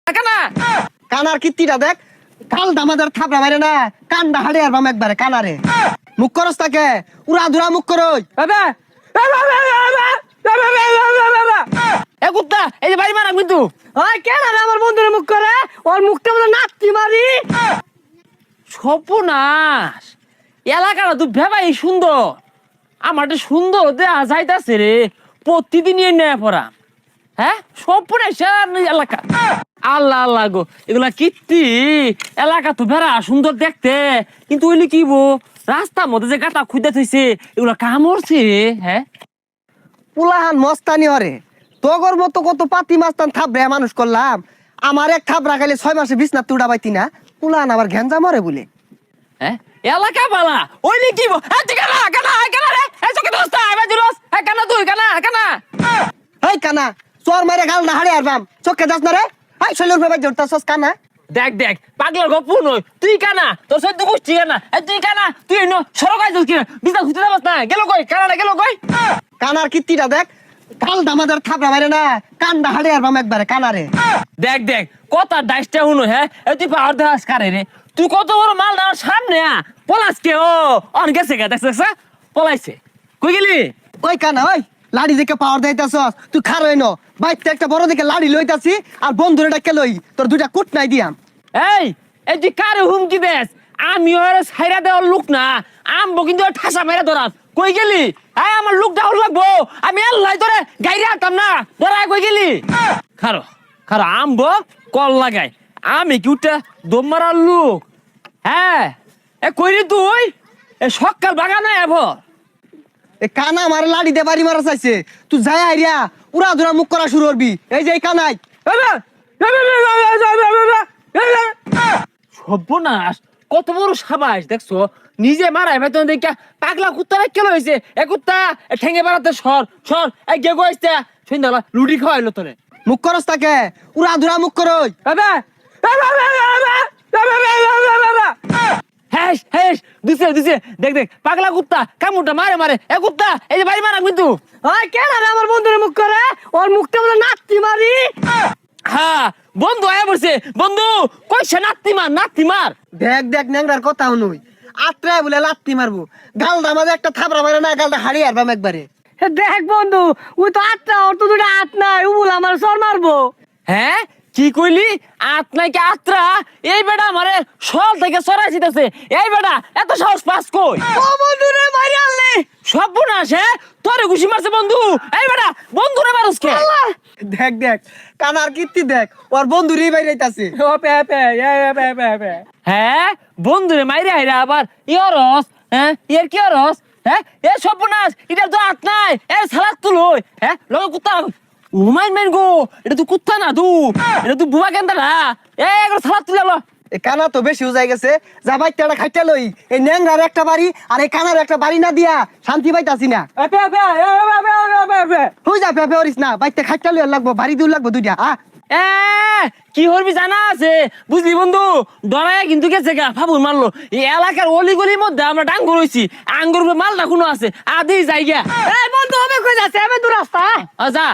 কানা কানার কীর্তিটা দেখ, কাল দামাদার থাপড়া মারে না, কান্দা হাড়ে আর বাম একবারে কানারে মুখ করস তাকে উড়া ধুরা মুখ করই। বাবা এ কুত্তা এই যে বাড়ি মারা কিন্তু ওই কেন রে আমার বন্ধুর মুখ করে ওর মুখটা বলে নাচতি মারি। সর্বনাশ এলাকাটা তুই ভেবাই সুন্দর আমারটা সুন্দর দেয়া যাইতাছে রে প্রতিদিন নেয় পড়া। হ্যাঁ সর্বনাশ এলাকা আল্লাহ আল্লাহ গো এগুলা কীর্তি এলাকা তো ভেড়া সুন্দর দেখতে কিন্তু ওইলি কি বো রাস্তার মধ্যে যে গাটা খুঁজে থইছে এগুলা কামড়ছে। হ্যাঁ পুলাহান মস্তানি হরে তোগর মতো কত পাতি মাস্তান থাপড়ে মানুষ করলাম, আমার এক থাপড়া খাইলে 6 মাসে বিছনা তুড়া পাইতি না, পুলাহান আবার ঘ্যাঞ্জা মরে বলে। হ্যাঁ এলাকা বালা ওইলি কি বো তুই কানা কানা কানা রে এই চোখে দোস্ত আবে জুলস হ্যাঁ কানা তুই কানা কানা এই কানা চোর মারে গাল না হাড়ে আর বাম চোখে যাস না রে, এই শৈলর ভাই জড়তাছস কানা। দেখ দেখ পাগলার গপ্প নই তুই কানা তোর সদ্য গোষ্ঠী কানা তুই কানা তুই এনো সরকার যাস কিনা বিজা খুঁজতে যাবাস না গেল কই কানাটা গেল কই। কানার কীর্তিটা দেখ, কাল দামাদার থাপড়া মারে না, কান্দা হাড়ে আর বাম একবারে কানারে। দেখ দেখ কথা ডাইসটা শুনো হ্যাঁ তুই পাওয়ার দেখাস কারে রে তুই কত বড় মাল দেওয়ার সামনে পলাস কে ও অন গেছে গে দেখছ পলাইছে কই গেলি। ওই কানা ওই লাড়ি দেখে পাওয়ার দিতেছস তুই খারই ন বাইতে একটা বড় দেখে লাড়ি লইতাছি আর বন্ধুরে ডাকে লই তোর দুইটা কুট নাই দিয়াম। এই এই তুই কারে হুমকি দেস আমি ওরে ছাইরা দেওয়ার লোক না আমবো কিন্তু ঠাসা মেরে ধরাস কই গেলি। এই আমার লোক ডাউন লাগবো আমি আল্লাহ তোরে গাইরে আনতাম না ধরাই কই গেলি। খারো খারো আমবো কল লাগাই আমি কি উঠে দম মারার লোক। হ্যাঁ এ কইরি তুই এ সকাল বাগানে এভর এ কানা আমার লাড়ি দিয়ে বাড়ি মারা চাইছে, তুই যাই আইরিয়া উড়া ধুরা মুখ করা শুরু করবি। এই যে এই কানাই সর্বনাশ কত বড় সাবাস দেখছো নিজে মারাই ভাই তোমার দেখে পাগলা কুত্তা কেন হয়েছে এ কুত্তা ঠেঙে বেড়াতে সর সর এক গে গেছে সন্ধ্যাবেলা লুটি খাওয়াইলো তোরে মুখ করস তাকে উড়া ধুরা মুখ করই। হ্যাঁ হ্যাঁ দিছে দিছে দেখ দেখ পাগলা কুত্তা কামড়টা মারে মারে এ কুত্তা এই যে বাড়ি মারা কিন্তু ওই কেন রে আমার বন্ধুর মুখ করে ওর মুখটা বলে নাচতি মারি। হ্যাঁ বন্ধু আয়া বলছে বন্ধু কইছে নাতি মার দেখ দেখ ন্যাংরার কথা হনুই আত্রায় বলে লাত্তি মারবো, গালটা আমাদের একটা থাপড়া মারে না, গালটা হাড়ি আর বাম একবারে। দেখ বন্ধু ওই তো আটটা ওর তো দুটো হাত নাই ও বলে আমার সর মারবো। হ্যাঁ কি কইলি আত নাকি আত্রা এই বেটা আমারে সল থেকে সরাই দিতেছে এই বেটা এত সাহস পাস কই ও বন্ধু রে মারি আনলে সর্বনাশ তোরে ঘুষি মারছে বন্ধু এই বেটা বন্ধুরে মারুস কে। দেখ দেখ কানার কীর্তি দেখ, ওর বন্ধুরই বাইরাইতাছে। ও পে পে পে হ্যাঁ বন্ধুরে মাইরে আইরা আবার ইয়রস হ্যাঁ এর কি অরস হ্যাঁ এ সর্বনাশ এটা তো আত নাই এ সালাদ তুলই হ্যাঁ লগে কুত্তা ও মাইন গো এটা তো কুত্তা না এটা তো বুয়া কেন্দা না এ এগুলো সালাদ তুলে লো। এই কানা তো বেশি উজাই গেছে, যা বাইতে একটা খাইতে লই, এই ন্যাংরার একটা বাড়ি আর এই কানার একটা বাড়ি না দিয়া শান্তি পাইতাছি না। হই যা পেপে হরিস না, বাইতে খাইতে লই লাগবো, বাড়ি দূর লাগবো দুইটা। এ কি হরবি জানা আছে বুঝলি বন্ধু ডরায় কিন্তু গেছে গা ফাবুর মারলো এই এলাকার অলিগলির মধ্যে আমরা ডাঙ্গর হইছি আঙ্গুর মালটা কোনো আছে আদি জায়গা এই বন্ধু হবে কই যাচ্ছে আমি দূর রাস্তা যা